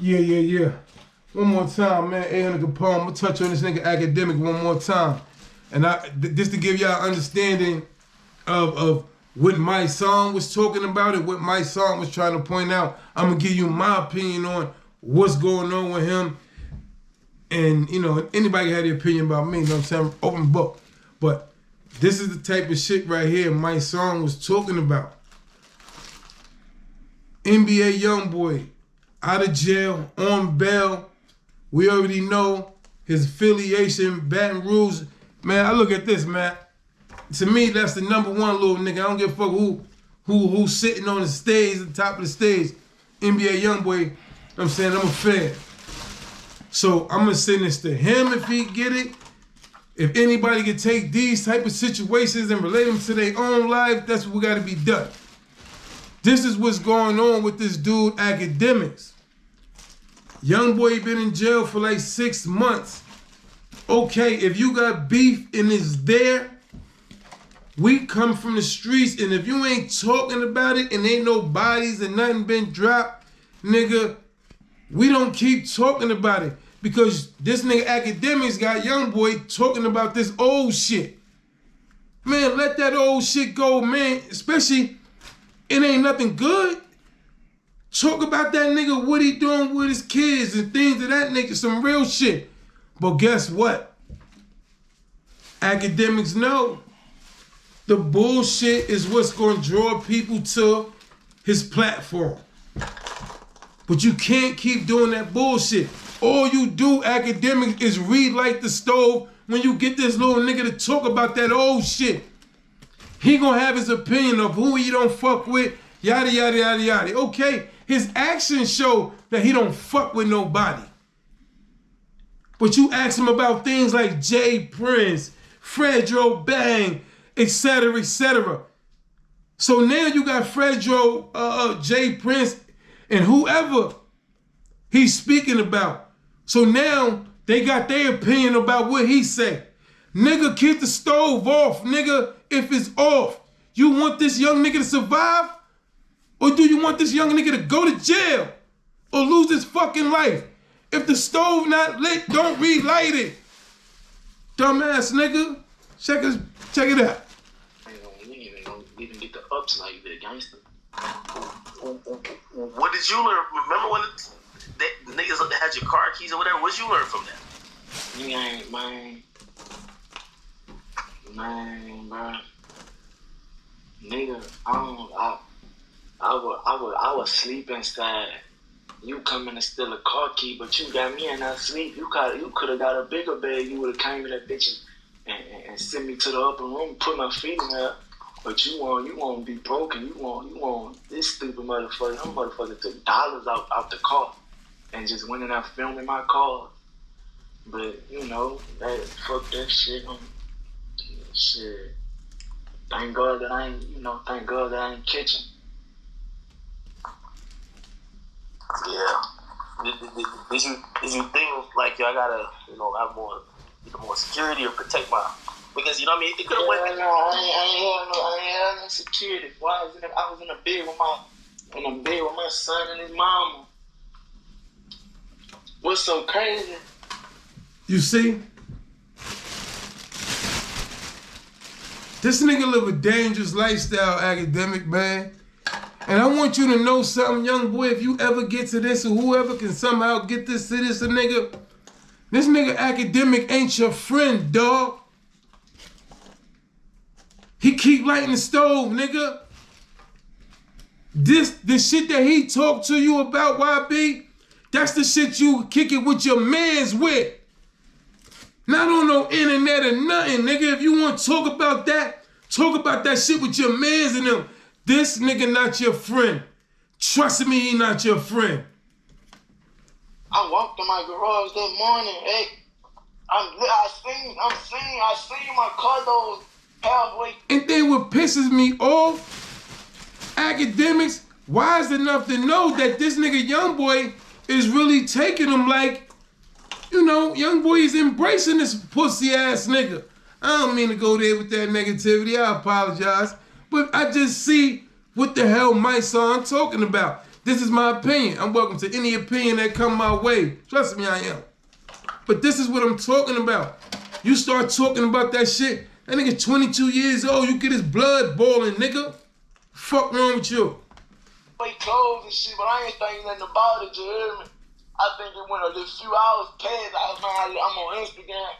Yeah. One more time, man. 800 Capone. I'm gonna touch on this nigga Academic one more time. And just to give y'all understanding of what my song was talking about and what my song was trying to point out, I'm gonna give you my opinion on what's going on with him. And, you know, anybody had an opinion about me, you know what I'm saying? Open book. But this is the type of shit right here my song was talking about. NBA Youngboy, out of jail, on bail. We already know his affiliation, Baton Rouge. Man, I look at this, man. To me, that's the number one little nigga. I don't give a fuck who's sitting on the stage, the top of the stage. NBA Youngboy, you know what I'm saying? I'm a fan. So I'm gonna send this to him if he get it. If anybody can take these type of situations and relate them to their own life, that's what gotta be done. This is what's going on with this dude, Akademiks. Youngboy been in jail for like 6 months. Okay, if you got beef and it's there, we come from the streets, and if you ain't talking about it and ain't no bodies and nothing been dropped, nigga, we don't keep talking about it. Because this nigga Akademiks got Youngboy talking about this old shit. Man, let that old shit go, man. Especially, it ain't nothing good. Talk about that nigga, what he doing with his kids and things of that nature, some real shit. But guess what? Akademiks know the bullshit is what's gonna draw people to his platform. But you can't keep doing that bullshit. All you do, Akademiks, is relight the stove when you get this little nigga to talk about that old shit. He gonna have his opinion of who he don't fuck with, yada, yada, yada, yada. Okay, his actions show that he don't fuck with nobody. But you ask him about things like Jay Prince, Fredro Bang, etc., etc. So now you got Fredro, Jay Prince, and whoever he's speaking about. So now they got their opinion about what he said. Nigga, keep the stove off, nigga, if it's off. You want this young nigga to survive? Or do you want this young nigga to go to jail or lose his fucking life? If the stove not lit, don't relight it. Dumbass nigga. Check it out. We didn't get the ups like that, gangster. What did you learn? Remember when the niggas that had your car keys or whatever? What did you learn from that? Man, bro. Nigga, I was sleep inside. You come in and steal a car key, but you got me in that sleep. You could have got a bigger bed. You would have came in that bitch and sent me to the upper room, put my feet in there. But you want to be broken. You want this stupid motherfucker. Them motherfucker took dollars out the car and just went in there filming my car. But you know, fuck that shit. Shit. Thank God that I ain't catching. Yeah. Did you think like y'all gotta have more security or protect my? Because you know what I mean, it could have went. I ain't had no security. Why I was in a bed with my son and his mama. What's so crazy? You see, this nigga live a dangerous lifestyle, Akademiks, man. And I want you to know something, young boy. If you ever get to this, or whoever can somehow get this to this nigga Akademiks ain't your friend, dog. He keep lighting the stove, nigga. The shit that he talked to you about, YB, that's the shit you kick it with your mans with. Not on no internet or nothing, nigga. If you want to talk about that shit with your mans and them. This nigga not your friend. Trust me, he not your friend. I walked in my garage that morning, hey. I seen my car doors halfway. And then what pisses me off, Akademiks wise enough to know that this nigga Youngboy is really taking him like, Youngboy is embracing this pussy ass nigga. I don't mean to go there with that negativity. I apologize. But I just see what the hell my son talking about. This is my opinion. I'm welcome to any opinion that come my way. Trust me, I am. But this is what I'm talking about. You start talking about that shit, that nigga 22 years old, you get his blood boiling, nigga. Fuck wrong with you? Play clothes and shit, but I ain't thinking nothing about it, you hear me? I think it went a few hours past, I'm on Instagram.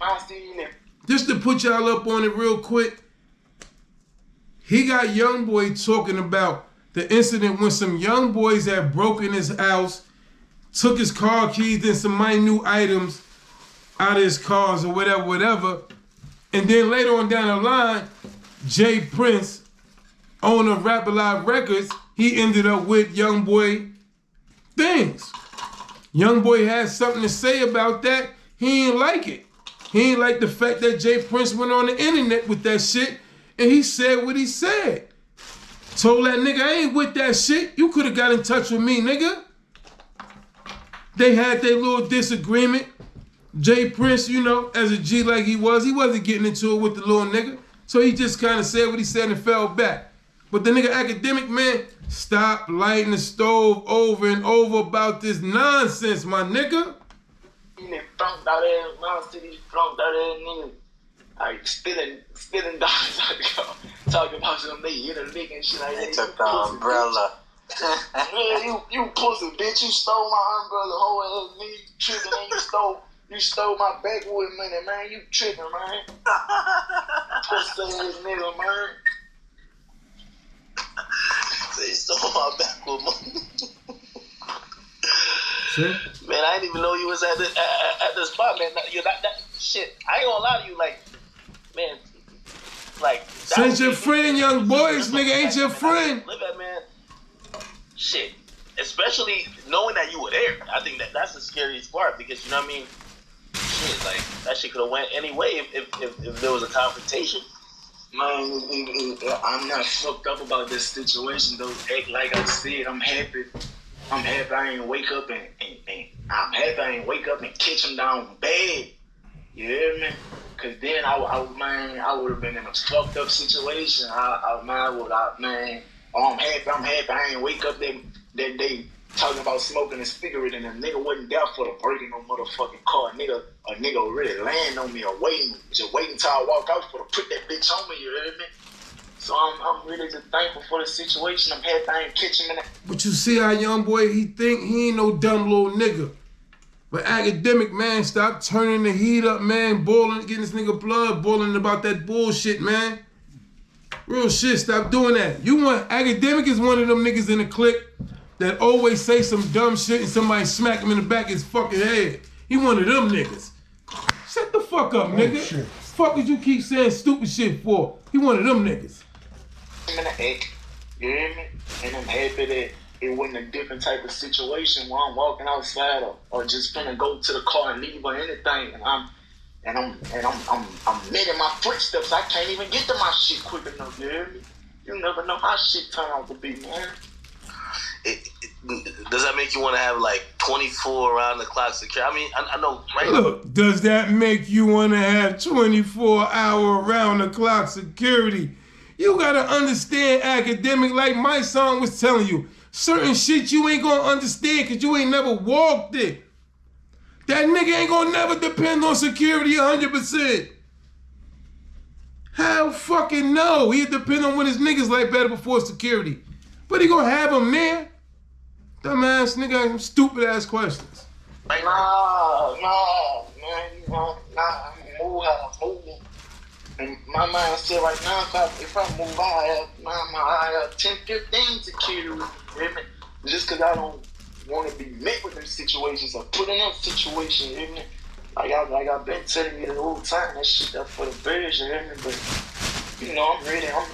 I seen it. Just to put y'all up on it real quick, he got YoungBoy talking about the incident when some young boys had broken his house, took his car keys and some minute items out of his cars or whatever. And then later on down the line, Jay Prince, owner of Rap Alive Records, he ended up with YoungBoy things. YoungBoy had something to say about that. He ain't like it. He ain't like the fact that Jay Prince went on the internet with that shit and he said what he said. Told that nigga, I ain't with that shit. You could have got in touch with me, nigga. They had their little disagreement. Jay Prince, you know, as a G like he wasn't getting into it with the little nigga. So he just kind of said what he said and fell back. But the nigga Akademiks, man, stop lighting the stove over and over about this nonsense, my nigga. Flunked out there, Mountain City, flunked out there, nigga. Like, spitting dollars out the car. Talking about some nigga hit a lick and shit like that. They took the umbrella. Man, you pussy bitch, you stole my umbrella, whole ass nigga, you tripping and you stole my backwood money, man, you tripping, man. Pussy ass nigga, man. They stole my backwood money. See? Man, I didn't even know you was at the spot, man. That shit, I ain't gonna lie to you, like, man, like. This ain't your friend, young boys, nigga, ain't your friend. Look at, man, shit, especially knowing that you were there. I think that's the scariest part because, you know what I mean? Shit, like, that shit could have went any way if there was a confrontation. Man, I'm not fucked up about this situation, though. Like I said, I'm happy I ain't wake up and I'm happy I ain't wake up and catch him down bad. You hear me? Cause then I would have been in a fucked up situation. I'm happy I ain't wake up that day talking about smoking a cigarette and a nigga wasn't there for the breaking no motherfucking car. A nigga really laying on me or just waiting till I walk out for to put that bitch on me, you hear me? So I'm really just thankful for the situation. I'm happy I ain't catch him in that. But you see how YoungBoy, he think he ain't no dumb little nigga. But Akademiks, man, stop turning the heat up, man, boiling, getting this nigga blood boiling about that bullshit, man. Real shit, stop doing that. Akademiks is one of them niggas in the clique that always say some dumb shit and somebody smack him in the back of his fucking head. He one of them niggas. Shut the fuck up, nigga. Shit. Fuck did you keep saying stupid shit for? He one of them niggas. I'm in the egg, you hear me? And I'm happy that it wasn't a different type of situation where I'm walking outside or just finna go to the car and leave or anything. And I'm making my footsteps. I can't even get to my shit quick enough, you hear me? You never know how shit turn out to be, man. Does that make you want to have like 24 around the clock security? I mean, I know, right? Look, does that make you want to have 24-hour around the clock security? You gotta understand Akademiks, like my song was telling you. Certain shit you ain't gonna understand because you ain't never walked it. That nigga ain't gonna never depend on security 100%. Hell fucking no. He'll depend on what his niggas like better before security. But he gonna have him there. Dumbass nigga, some stupid ass questions. Nah, man, move how I'm moving. And my mindset right now, if I move, I have 10, 15 security, just because I don't want to be met with them situations or put in them situations, like I've been telling you the whole time, that shit up for the birds, but you know I'm ready. I'm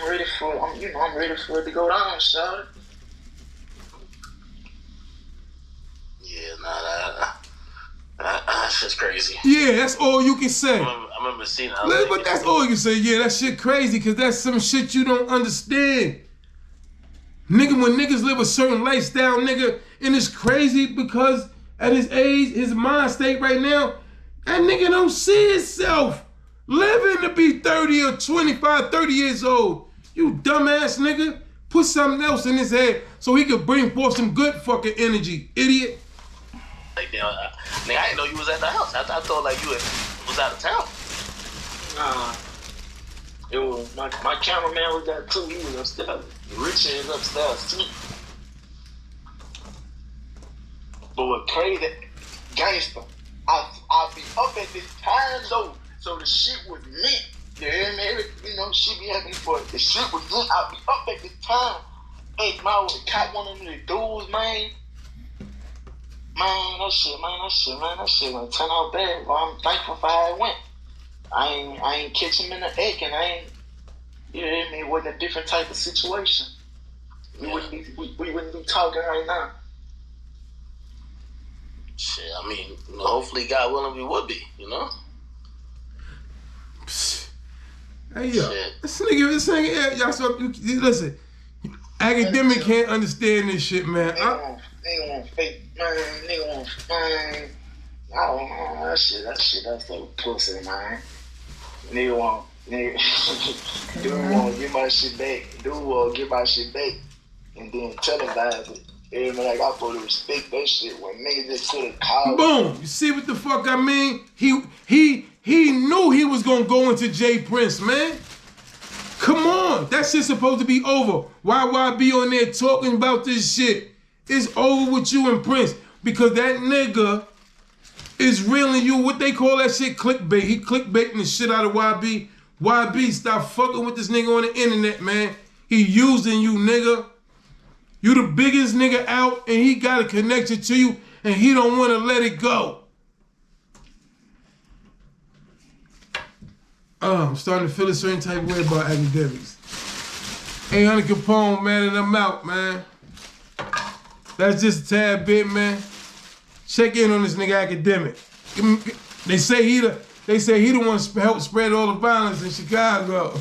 ready for it to go down, son. Yeah, that's just crazy. Yeah, that's all you can say. I remember seeing it. But that's all you can say. Yeah, that shit crazy because that's some shit you don't understand. Nigga, when niggas live a certain lifestyle, nigga, and it's crazy because at his age, his mind state right now, that nigga don't see himself living to be 30 or 25, 30 years old. You dumbass nigga. Put something else in his head so he could bring forth some good fucking energy, idiot. Like, nigga, I didn't know you was at the house. I thought like you was out of town. Nah. It was my cameraman was there too. He was upstairs. Richie is upstairs too. But what crazy, gangster, I be up at this time though, so the shit was lit. You hear me? You know, shit be happening for it. The shit was lit. I be up at this time. Hey, man, I would caught one of them dudes, man. Man, that shit went turn out bad. Well, I'm thankful for how it went. I ain't catch him in the egg, and I ain't. You hear me? It wasn't a different type of situation. We wouldn't be talking right now. Shit, I mean, you know, hopefully, God willing, we would be. You know. Hey yo, this nigga, y'all. So listen, academic can't understand this shit, man. Nigga want fake, man. Nigga want, man. I don't know that shit. That's so pussy, man. Dude want get my shit back. Dude want get my shit back, and then televise it. Like I supposed to respect that shit when niggas just could have called. Boom. You see what the fuck I mean? He knew he was gonna go into Jay Prince, man. Come on, that shit's supposed to be over. Why be on there talking about this shit? It's over with you and Prince because that nigga is reeling you. What they call that shit? Clickbait. He clickbaiting the shit out of YB. YB, stop fucking with this nigga on the internet, man. He using you, nigga. You the biggest nigga out, and he got a connection to you, and he don't want to let it go. I'm starting to feel a certain type of way about Akademiks. 800 Capone, man, and I'm out, man. That's just a tad bit, man. Check in on this nigga Academic. They say he the one to help spread all the violence in Chicago.